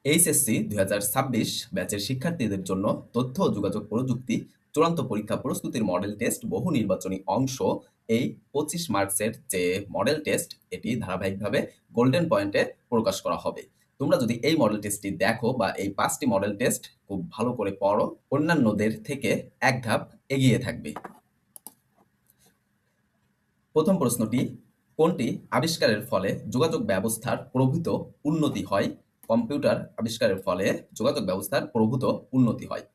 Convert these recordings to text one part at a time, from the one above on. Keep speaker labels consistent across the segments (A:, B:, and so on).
A: HSC ২০২৬ ব্যাচের শিক্ষার্থীদের জন্য তথ্য ও যোগাযোগ প্রযুক্তি চূড়ান্ত পরীক্ষা প্রস্তুতির মডেল টেস্ট বহু নির্বাচনী অংশ এই ২৫ মার্চের যে মডেল টেস্ট এটি ধারাবাহিকভাবে গোল্ডেন পয়েন্টে প্রকাশ করা হবে। তোমরা যদি এই মডেল টেস্টটি দেখো বা এই ৫টি মডেল টেস্ট খুব ভালো করে পড়ো, অন্যান্যদের থেকে এক ধাপ এগিয়ে থাকবে। প্রথম প্রশ্নটি, কোনটি আবিষ্কারের ফলে যোগাযোগ ব্যবস্থার প্রভূত উন্নতি হয়? কম্পিউটার আবিষ্কারের ফলে যোগাযোগ ব্যবস্থার প্রভূত উন্নতি হয়।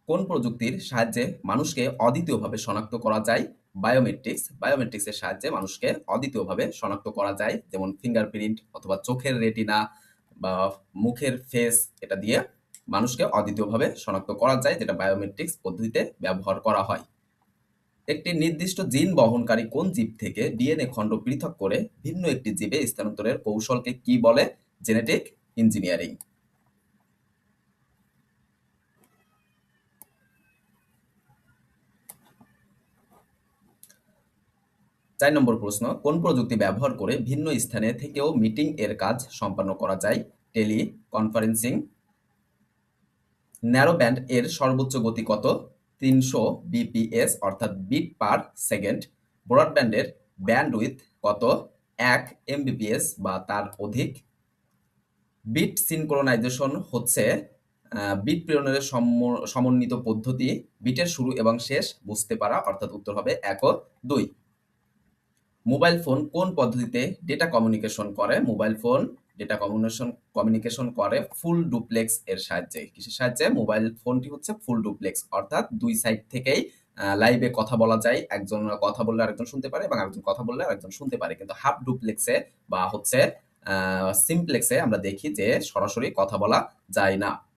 A: কোন প্রযুক্তির সাহায্যে মানুষকে অদ্বিতীয়ভাবে শনাক্ত করা যায়? বায়োমেট্রিক্স। বায়োমেট্রিক্সের সাহায্যে মানুষকে অদ্বিতীয়ভাবে শনাক্ত করা যায়, যেমন ফিঙ্গারপ্রিন্ট অথবা চোখের রেটিনা বা মুখের ফেস, এটা দিয়ে মানুষকে অদ্বিতীয়ভাবে শনাক্ত করা যায়, যেটা বায়োমেট্রিক্স পদ্ধতিতে ব্যবহার করা হয়। একটি নির্দিষ্ট জিন বহনকারী কোন জীব থেকে ডিএনএ খণ্ড পৃথক করে ভিন্ন একটি জীবে স্থানান্তরের কৌশলকে কি বলে? Genetic engineering. ৪ নম্বর প্রশ্ন, কোন প্রযুক্তি ব্যবহার করে ভিন্ন স্থানে থেকেও মিটিং এর কাজ সম্পন্ন করা যায়? Tele conferencing. ন্যারো ব্যান্ড এর সর্বোচ্চ গতি কত? ৩০০ বিপিএস অর্থাৎ বিট পার সেকেন্ড। ব্রডব্যান্ডের ব্যান্ডউইথ কত? ১ এমবিপিএস বা তার অধিক। বিট সিনক্রোনাইজেশন হচ্ছে বিট প্রেরণের সমন্বিত পদ্ধতি। বিটের শুরু এবং শেষ বুঝতে পারা, অর্থাৎ উত্তর হবে ১ ও ২। মোবাইল ফোন কোন পদ্ধতিতে ডেটা কমিউনিকেশন করে? মোবাইল ফোন ডেটা কমিউনিকেশন করে ফুল ডুপ্লেক্স এর সাহায্যে। কিসের সাহায্যে? মোবাইল ফোনটি হচ্ছে ফুল ডুপ্লেক্স, অর্থাৎ দুই সাইড থেকেই লাইভে কথা বলা যায়। একজন কথা বললে আরেকজন শুনতে পারে এবং আরেকজন কথা বললে আরেকজন শুনতে পারে। কিন্তু হাফ ডুপ্লেক্সে বা হচ্ছে সিমপ্লেক্সে আমরা দেখি যে সরাসরি কথা বলা যায় না।